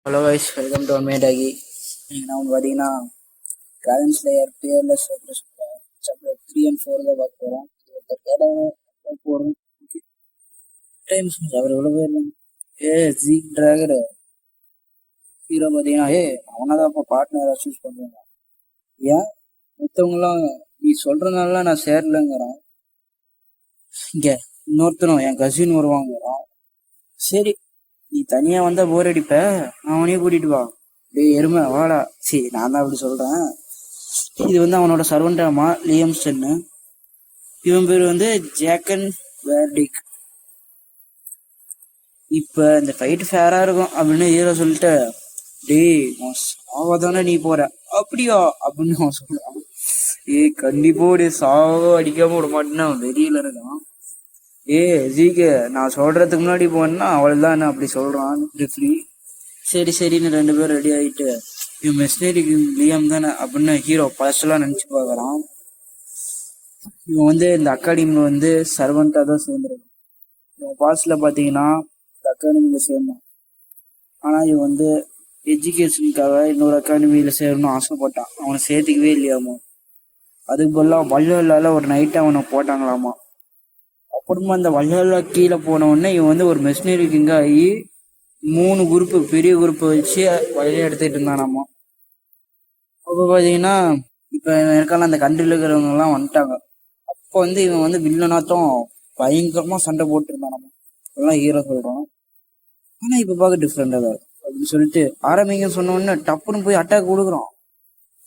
Hello guys, welcome to மேடாகி. நீங்கள் நான் பார்த்தீங்கன்னா dragon slayer fearless chapter 3 and 4 தான் பார்க்க போகிறோம். இது ஒருத்தர் கேட்டாங்க போகிறோம். ஓகே டைம்ஸ் அவர் எவ்வளோ பேர் ஜீக் டிராகர் ஹீரோ பார்த்தீங்கன்னா அவனை தான் இப்போ பார்ட்னராக சூஸ் பண்ணுறாங்க. ஏன் மற்றவங்களாம் நீ சொல்கிறதுனால நான் சேரலைங்கிறான். இங்கே இன்னொருத்தனும் என் கசின் வருவாங்கிறான். சரி, நீ தனியா வந்தா போர் அடிப்ப, அவனையும் கூட்டிட்டு வா. டேய் எருமை வாடா. சரி, நான் தான் அப்படி சொல்றேன். இது அவனோட சர்வன்டாமா லியம்ஸ்டன்னு. இவன் பேர் ஜேக்கன் வேர்டிக். இப்ப இந்த ஃபைட் ஃபேரா இருக்கும் அப்படின்னு ஹீரோ சொல்லிட்டு, டேய் சாவதானே நீ போற. அப்படியா அப்படின்னு அவன் சொல்றான். கண்டிப்பா சாவோ அடிக்காம விட மாட்டேன்னு அவன் வெறியில இருக்கான். ஜிக்கு நான் சொல்றதுக்கு முன்னாடி போனா அவள் தான் அப்படி சொல்றான் ரிஃப்ரி. சரி சரின்னு ரெண்டு பேரும் ரெடி ஆகிட்டு, இவன் மெஸ்னரி லியம் தானே அப்படின்னு ஹீரோ பழசெல்லாம் நினைச்சு பார்க்கறான். இவன் இந்த அகாடமியில சர்வெண்டா தான் சேர்ந்துருக்கான். இவன் பாஸ்ல பாத்தீங்கன்னா இந்த அகாடமியில சேர்ந்தான். ஆனா இவன் எஜுகேஷனுக்காக இன்னொரு அகாடமியில சேரணும்னு ஆசைப்பட்டான். அவனை சேர்த்துக்கவே இல்லையாமா. அதுக்கு பதிலாக வல்லலால ஒரு நைட்டு அவனை போட்டாங்களாமா. அப்புறமா அந்த வல்லலா கீழே போன உடனே இவன் ஒரு மெஷினரி கிங்க ஆகி 3 குரூப்பு பெரிய குரூப்பை வச்சு வழியை எடுத்துட்டு இருந்தானாமா. அப்போ பார்த்தீங்கன்னா இப்போ எனக்கெல்லாம் அந்த கண்ட்ரியில் இருக்கிறவங்க எல்லாம் வந்துட்டாங்க. அப்போ இவன் வில்லனாத்தம் பயங்கரமா சண்டை போட்டு இருந்தானாமா. அதெல்லாம் ஹீரோ சொல்றான். ஆனா இப்ப பார்க்க டிஃப்ரெண்டா தான் அப்படின்னு சொல்லிட்டு ஆரம்பிங்கன்னு சொன்ன உடனே டப்புன்னு போய் அட்டாக் கொடுக்குறான்.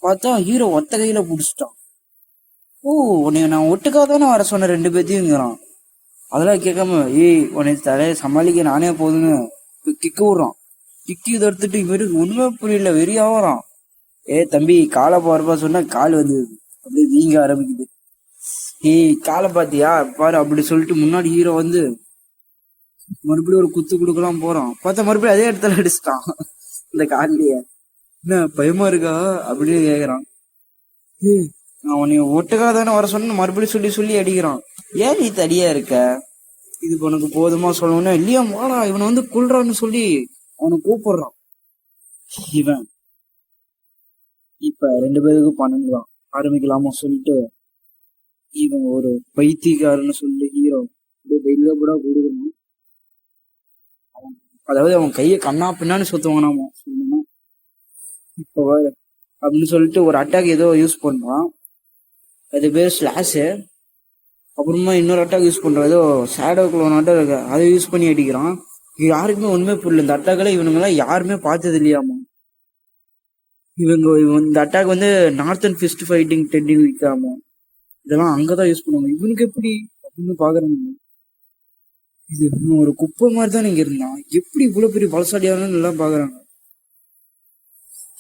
பார்த்தா ஹீரோ ஒத்த கையில பிடிச்சிட்டான். உன்னை நான் ஒட்டுக்காக தானே வர சொன்ன 2 பேர்த்தையுங்கிறான். அதெல்லாம் கேட்காம உன்னை தலையை சமாளிக்க நானே போதுன்னு கிக்கு விடுறான். கிக்கி தடுத்துட்டு இவருக்கு ஒண்ணுமே புரியல, வெறியாவறான். தம்பி காலை போறப்பா சொன்னா கால் அப்படியே வீங்க ஆரம்பிக்குது. காலை பாத்தியா பாரு அப்படி சொல்லிட்டு முன்னாடி ஹீரோ மறுபடியும் ஒரு குத்து கொடுக்கலாம் போறான். பார்த்தா மறுபடியும் அதே இடத்துல அடிச்சிட்டான். இந்த காலிலேயே என்ன பயமா இருக்கா அப்படின்னு கேக்குறான். நான் உன்னை ஒட்டுக்காக தானே வர சொன்ன மறுபடியும் சொல்லி சொல்லி அடிக்கிறான். ஏன் நீ தடியா இருக்க, இது உனக்கு போதுமா சொல்லணும்னா இல்லையா வாடா இவனை கொல்றான்னு சொல்லி அவனை கூப்பிடுறான். இவன் இப்ப 2 பேருக்கும் 12 தான் ஆரம்பிக்கலாமா சொல்லிட்டு இவன் ஒரு பைத்தியக்காரன்னு சொல்லி ஹீரோ அப்படியே பையில கூட கொடுக்கணும். அதாவது அவன் கையை கண்ணா பின்னான்னு சுத்துவானாமா சொல்லணும். இப்ப அப்படின்னு சொல்லிட்டு ஒரு அட்டாக் ஏதோ யூஸ் பண்றான். அது பேர் ஸ்லாஷு. அப்புறமா இன்னொரு அட்டாக் யூஸ் பண்றான், ஏதோ ஷேடோ குளோன் அட்டாக் இருக்கு, அதை யூஸ் பண்ணி அடிக்கிறான். யாருக்குமே ஒண்ணுமே புரியல. இந்த அட்டாக்ல இவனுங்கெல்லாம் யாருமே பார்த்தது இல்லையாமா. இந்த attack northern fist fighting technique வைக்காம இதெல்லாம் அங்கதான் யூஸ் பண்ணுவாங்க. இவனுக்கு எப்படி அப்படின்னு பாக்குறாங்க. இது ஒரு குப்பை மாதிரி தான் இங்க இருந்தான், எப்படி இவ்வளவு பெரிய பலசாலியான எல்லாம் பாக்குறாங்க.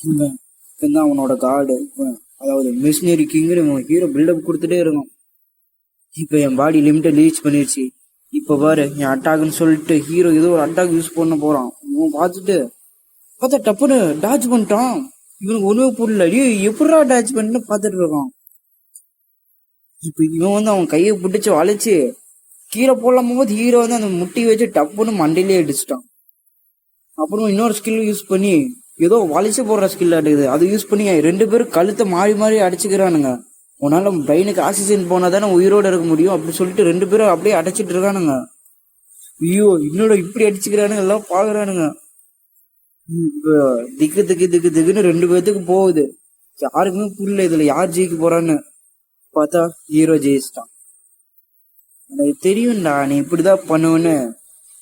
இவன் அவனோட கார்டு, அதாவது மிஷினரி கிங்னு ஹீரோ பில்டப் கொடுத்துட்டே இருக்கும். இப்ப என் பாடி லிமிட்டை ரீச் பண்ணிருச்சு. இப்ப பாரு என் அட்டாக்னு சொல்லிட்டு ஹீரோ ஏதோ ஒரு அட்டாக் யூஸ் பண்ண போறான். இவன் பார்த்துட்டு பார்த்தா டப்புன்னு டாச் பண்ணிட்டான். இவனுக்கு ஒண்ணுமே புரியல, எப்படா டாச் பண்ணு பார்த்துட்டு இருக்கான். இப்ப இவன் அவன் கையை பிடிச்சு வளைச்சு கீழே போடலாம் போது ஹீரோ அந்த முட்டி வச்சு டப்புன்னு மண்டையிலே அடிச்சுட்டான். அப்புறம் இன்னொரு ஸ்கில் யூஸ் பண்ணி ஏதோ வளைச்சு போடுற ஸ்கில் அடிக்குது, அதை யூஸ் பண்ணி 2 பேரும் கழுத்தை மாறி மாறி அடிச்சுக்கிறானுங்க. உன்னால பிரெயினுக்கு ஆக்சிஜன் போனா தானே உயிரோடு இருக்க முடியும் அப்படின்னு சொல்லிட்டு 2 பேரும் அப்படியே அடைச்சிட்டு இருக்கானுங்க. ஐயோ இன்னோட இப்படி அடிச்சுக்கிறானுங்க, எல்லாம் பாக்குறானுங்க. திக்கு திக்கு திக்கு திக்குன்னு 2 பேர்த்துக்கு போகுது. யாருக்குமே புரியல இதுல யார் ஜெயிக்க போறான்னு. பார்த்தா ஹீரோ ஜெயிச்சிட்டான். எனக்கு தெரியும்டா நீ இப்படிதான் பண்ணுவேன்னு.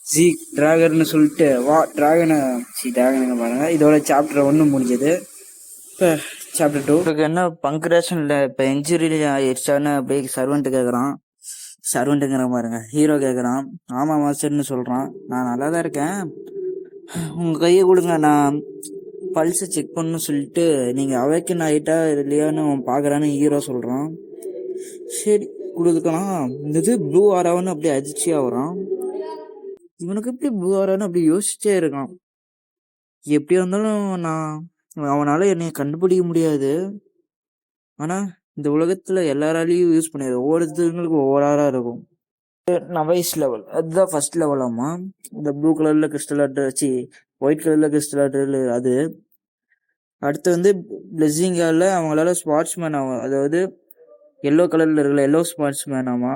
ஜீக் டிராகன்னு சொல்லிட்டு வா டிராகனை பாருங்க. இதோட சாப்டர் 1 முடிஞ்சது. இப்போ சாப்டர் 2 என்ன பங்க்ரேஷன் இல்லை, இப்போ இன்ஜுரி ஆயிடுச்சான்னு அப்படியே சர்வெண்ட் கேட்குறான். சர்வெண்ட்டுங்கிற பாருங்க ஹீரோ கேட்குறான். ஆமாம் மாஸ்டர்னு சொல்கிறான். நான் நல்லா தான் இருக்கேன், உங்கள் கையை கொடுங்க நான் பல்ஸை செக் பண்ணு சொல்லிட்டு நீங்கள் அவைக்கன் ஆகிட்டா இல்லையான்னு பார்க்குறான்னு ஹீரோ சொல்கிறான். சரி கொடுக்கலாம். இந்த ப்ளூ ஆராவன்னு அப்படியே அதிர்ச்சியாக வரான். இவனுக்கு எப்படி ப்ளூ ஆரான்னு அப்படி யோசிச்சே இருக்கான். எப்படி இருந்தாலும் அவனால என்னை கண்டுபிடிக்க முடியாது. ஆனா இந்த உலகத்துல எல்லாராலையும் யூஸ் பண்ணிடுது, ஒவ்வொருத்தவங்களுக்கு ஒவ்வொரு ஆறா இருக்கும். நவைஸ் லெவல் அதுதான் ஃபர்ஸ்ட் லெவலாமா. இந்த ப்ளூ கலர்ல கிறிஸ்டல் வச்சு ஒயிட் கலர்ல கிறிஸ்டல் அது. அடுத்து வந்து பிளெஸிங் காலில் அவங்களால ஸ்பாட்ஸ்மேன் ஆகும், அதாவது எல்லோ கலர்ல இருக்கிற எல்லோ ஸ்பாட்ஸ்மேன் ஆமா,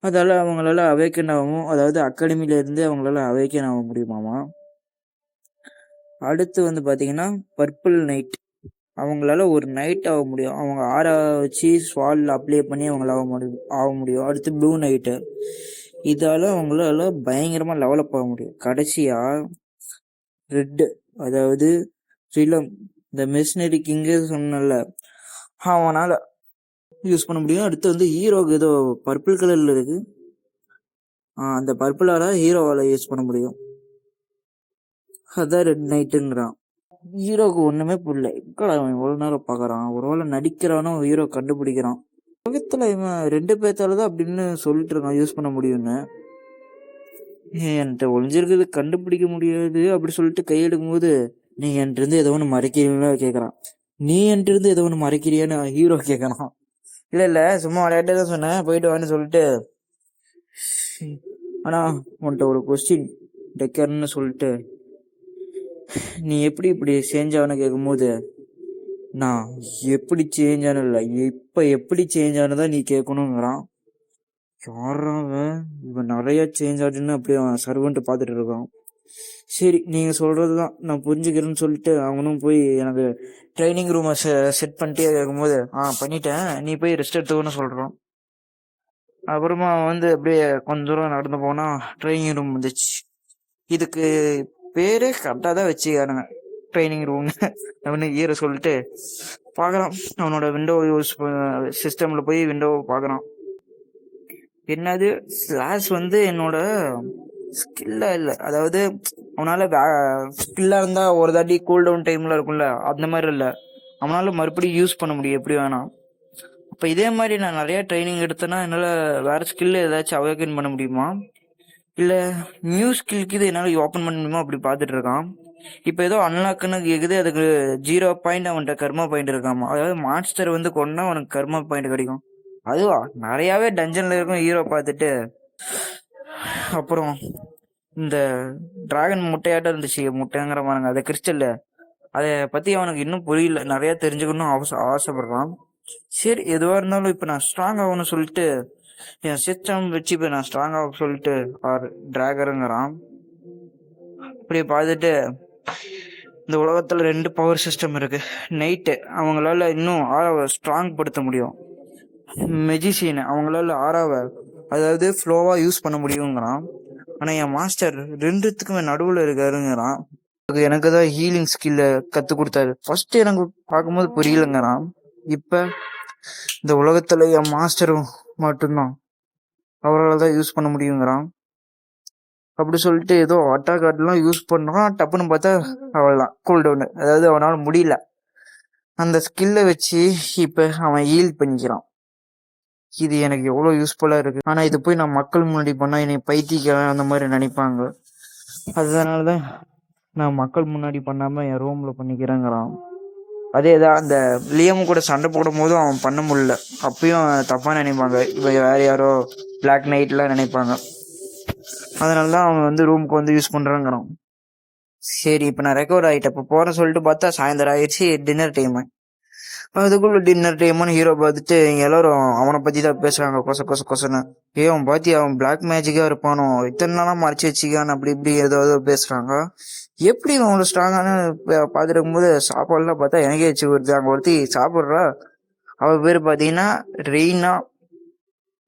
அதால அவங்களால அவேக்கன் ஆகும், அதாவது அகாடமில இருந்து அவங்களால அவேக்கன் ஆக முடியுமாமா. அடுத்து வந்து பாத்தீங்கன்னா பர்பிள் நைட், அவங்களால ஒரு நைட் ஆக முடியும், அவங்க ஆரா வச்சு ஸ்வால் அப்ளை பண்ணி அவங்களால ஆக முடியும். அடுத்து ப்ளூ நைட்டு, இதால அவங்களால பயங்கரமா டெவலப் ஆக முடியும். கடைசியா ரெட், அதாவது ரிலம், இந்த மெஷினரி கிங்கு சொன்னல, அவனால யூஸ் பண்ண முடியும். அடுத்து வந்து ஹீரோக்கு ஏதோ பர்பிள் கலர்ல இருக்கு, அந்த பர்பிளால ஹீரோவால யூஸ் பண்ண முடியும். அதான் ரெட் நைட்டுங்கிறான். ஹீரோக்கு ஒண்ணுமே புரியல, அவன் இவ்வளவு நேரம் பாக்குறான், ஒருவேளை நடிக்கிறானோ ஹீரோ கண்டுபிடிக்கிறான். உலகத்துல இவன் 2 பேர்த்தாலதான் அப்படின்னு சொல்லிட்டு இருக்கான் யூஸ் பண்ண முடியும்னு. என்கிட்ட ஒளிஞ்சிருக்கிறது கண்டுபிடிக்க முடியாது அப்படி சொல்லிட்டு கையெடுக்கும் போது, நீ என்கிட்ட இருந்து ஏதோ ஒண்ணு மறைக்கிறீங்களா கேக்குறான். நீ என்கிட்ட இருந்து ஏதோ ஒண்ணு மறைக்கிறியான்னு ஹீரோ கேட்கறான். இல்ல சும்மா விளையாட்டே தான் சொன்னேன், போயிட்டு வான்னு சொல்லிட்டு. ஆனா உன்கிட்ட ஒரு கொஸ்டின் டெக்கர்னு சொல்லிட்டு, நீ எப்படி இப்படி சேஞ்ச் ஆகனு கேட்கும் போது, நான் எப்படி சேஞ்ச் ஆன இல்லை, இப்ப எப்படி சேஞ்ச் ஆனதான் நீ கேட்கணுங்கிறான். யாராவன் இவன் நிறைய சேஞ்ச் ஆகுதுன்னு அப்படியே அவன் சர்வன்ட்டு பார்த்துட்டு இருக்கான். சரி நீங்க சொல்றதுதான் நான் புரிஞ்சுக்கிறேன்னு சொல்லிட்டு அவனும் போய் எனக்கு ட்ரைனிங் ரூமை செட் பண்ணிட்டே இருக்கும்போது, பண்ணிட்டேன், நீ போய் ரெஸ்ட் எடுத்துக்கன்னு சொல்றான். அப்புறமா வந்து அப்படியே கொஞ்ச தூரம் நடந்து போனா ட்ரைனிங் ரூம் வந்துச்சு. இதுக்கு பேரே கரெக்டாக தான் வச்சுக்கானுங்க, ட்ரைனிங் ரூம் அவனுக்கு ஈர சொல்லிட்டு பார்க்குறான். அவனோட விண்டோ யூஸ் சிஸ்டமில் போய் விண்டோவை பார்க்குறான். என்னது ஸ்லாஷ் வந்து என்னோட ஸ்கில்லாக இல்லை, அதாவது அவனால் ஸ்கில்லாக இருந்தால் ஒரு தாட்டி கூல் டவுன் டைமில் இருக்கும்ல, அந்த மாதிரி இல்லை, அவனால் மறுபடியும் யூஸ் பண்ண முடியும் எப்படி வேணாம். அப்போ இதே மாதிரி நான் நிறையா ட்ரைனிங் எடுத்தேன்னா என்னால் வேறு ஸ்கில் ஏதாச்சும் அவேக்கன் பண்ண முடியுமா, இல்லை நியூ ஸ்கில்க்கு இது என்னால் ஓப்பன் பண்ண முடியுமா அப்படி பார்த்துட்டு இருக்கான். இப்போ ஏதோ அன்லாக்குன்னு கேட்குது, அதுக்கு 0 பாயிண்ட் அவன்கிட்ட கர்மா பாயிண்ட் இருக்காமா, அதாவது மான்ஸ்டர் வந்து கொண்டா அவனுக்கு கர்மா பாயிண்ட் கிடைக்கும். அதுவா நிறையாவே டஞ்சன்ல இருக்கும் ஹீரோ பார்த்துட்டு. அப்புறம் இந்த டிராகன் முட்டையாட்டம் இருந்துச்சு, முட்டைங்கிற பாருங்க, அதை கிறிஸ்டல், அதை பற்றி அவனுக்கு இன்னும் புரியல, நிறையா தெரிஞ்சுக்கணும் ஆசைப்படுறான். சரி எதுவாக இருந்தாலும் இப்போ நான் ஸ்ட்ராங் ஆகணும்னு சொல்லிட்டு என் சிஸ்டம் வச்சு இப்போ நான் ஸ்ட்ராங் ஆக சொல்லிட்டு டிராகருங்கிறான். அப்படியே பார்த்துட்டு இந்த உலகத்தில் 2 பவர் சிஸ்டம் இருக்கு. நைட்டு அவங்களால இன்னும் ஆறாவை ஸ்ட்ராங் படுத்த முடியும், மெஜிஷியன் அவங்களால ஆறாவை அதாவது ஃப்ளோவா யூஸ் பண்ண முடியுங்கிறான். ஆனால் என் மாஸ்டர் 2த்துக்குமே நடுவில் இருக்காருங்கிறான். எனக்கு தான் ஹீலிங் ஸ்கில்ல கற்றுக் கொடுத்தாரு, ஃபர்ஸ்ட் எனக்கு பார்க்கும்போது புரியலங்கிறான். இப்போ இந்த உலகத்தில் என் மாஸ்டரும் மட்டும்தான் அவரால் தான் யூஸ் பண்ண முடியுங்கிறான். அப்படி சொல்லிட்டு ஏதோ அட்டாக் கார்டெலாம் யூஸ் பண்ணுறான், டப்புன்னு பார்த்தா அவள்தான் கூல் டவுனு, அதாவது அவனால் முடியல. அந்த ஸ்கில்லை வச்சு இப்போ அவன் ஹீல் பண்ணிக்கிறான். இது எனக்கு எவ்வளோ யூஸ்ஃபுல்லாக இருக்குது. ஆனால் இது போய் நான் மக்கள் முன்னாடி பண்ணால் என்னை பைத்தியம் அந்த மாதிரி நினைப்பாங்க, அதனால தான் நான் மக்கள் முன்னாடி பண்ணாமல் என் ரூமில் பண்ணிக்கிறேங்கிறான். அதே தான் அந்த லியம் கூட சண்டை போடும் போதும் அவன் பண்ண முடியல, அப்பயும் தப்பாக நினைப்பாங்க, இப்போ வேறு யாரோ பிளாக் நைட்லாம் நினைப்பாங்க. அதனால தான் அவன் வந்து ரூமுக்கு வந்து யூஸ் பண்ணுறாங்கிறான். சரி இப்போ நான் ரெக்கவர் ஆகிட்டேன், இப்போ போகிறேன் சொல்லிட்டு பார்த்தா சாயந்தரம் ஆயிடுச்சு, டின்னர் டைமு. அதுக்குள்ள டின்னர் டைம்னு ஹீரோ பார்த்துட்டு இங்கே எல்லாரும் அவனை பற்றி தான் பேசுகிறாங்க, கொசன்னு. அவன் பார்த்தி அவன் பிளாக் மேஜிக்காக இருப்பானோ, இத்தனை நாளாக மறைச்சி வச்சுக்கான்னு அப்படி இப்படி ஏதோ பேசுகிறாங்க. எப்படி அவங்கள ஸ்ட்ராங்கான பார்த்துட்டு இருக்கும்போது சாப்பாடுலாம் பார்த்தா எனக்கே வச்சு வருது. அங்கே ஒருத்தி சாப்பிட்றா, அவள் பேர் பார்த்தீங்கன்னா ரெய்னா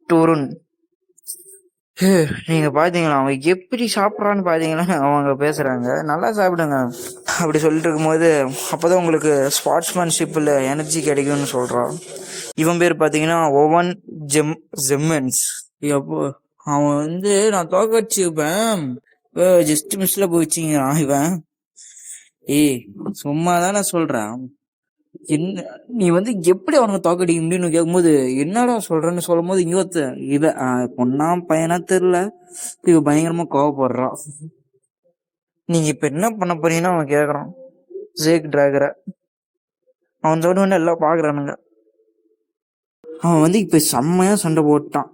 டூருன். நீங்க பாத்தீங்களா அவன் எப்படி சாப்பிட்றான்னு பாத்தீங்களா, அவங்க பேசுறாங்க, நல்லா சாப்பிடுங்க அப்படி சொல்லிட்டு இருக்கும்போது அப்போதான் உங்களுக்கு ஸ்பாட்ஸ்மேன்ஷிப்பில் எனர்ஜி கிடைக்கும்னு சொல்கிறான். இவன் பேர் பார்த்தீங்கன்னா ஓவன் ஜெம்மன்ஸ். எப்போ அவன் வந்து நான் தோக்கடிச்சுப்பேன், ஜஸ்ட் மிஸ்ல போயிடுச்சிங்கிறான் இவன். சும்மா தான் நான் சொல்கிறேன், என்ன நீ வந்து எப்படி அவனுக்கு தோக்கடிக்க முடியும்னு கேட்கும்போது என்னடா சொல்றேன்னு சொல்லும் போது இங்க இவ பொண்ணா பையனா தெரியல, இவ பயங்கரமா கோவப்படுறான். நீங்க இப்ப என்ன பண்ண போறீங்கன்னா அவன் கேக்குறான் ஜேக் டிராகரை. அவன் தோணுன்னு எல்லாம் பாக்குறானுங்க. அவன் வந்து இப்ப செம்மையா சண்டை போட்டான்,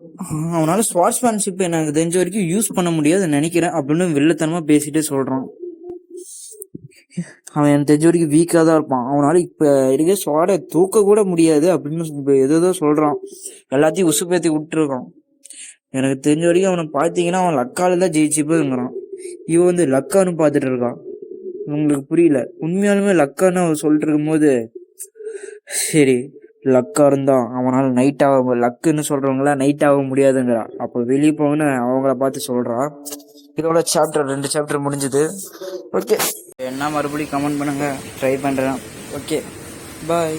அவனால ஸ்வாட்ஸ்மேன்ஷிப் எனக்கு தெரிஞ்ச வரைக்கும் யூஸ் பண்ண முடியாது நினைக்கிறேன் அப்படின்னு வெள்ளத்தனமா பேசிட்டே சொல்றான். அவன் எனக்கு தெரிஞ்ச வரைக்கும் வீக்காக தான் இருப்பான். அவனால இப்போ இருக்க ஸ்வாடை தூக்க கூட முடியாது அப்படின்னு ஏதோ சொல்கிறான். எல்லாத்தையும் உசுப்பேத்தி விட்டுருக்கான். எனக்கு தெரிஞ்ச வரைக்கும் அவனை பார்த்தீங்கன்னா அவன் லக்கால தான் ஜெயிச்சுப்பேங்கிறான். இவன் வந்து லக்கான்னு பார்த்துட்டு இருக்கான். உங்களுக்கு புரியல. உண்மையாலுமே லக்கான்னு அவன் சொல்லிட்டு இருக்கும்போது சரி லக்கா இருந்தான் அவனால் நைட் ஆக லக்குன்னு சொல்றவங்கள நைட் ஆக முடியாதுங்கிறான். அப்போ வெளியே போங்கன்னு அவங்கள பார்த்து சொல்றான். இதோட சாப்டர் 2 சாப்டர் முடிஞ்சுது. ஓகே, என்ன மறுபடியும் கமெண்ட் பண்ணுங்க, ட்ரை பண்றேன். ஓகே, பாய்.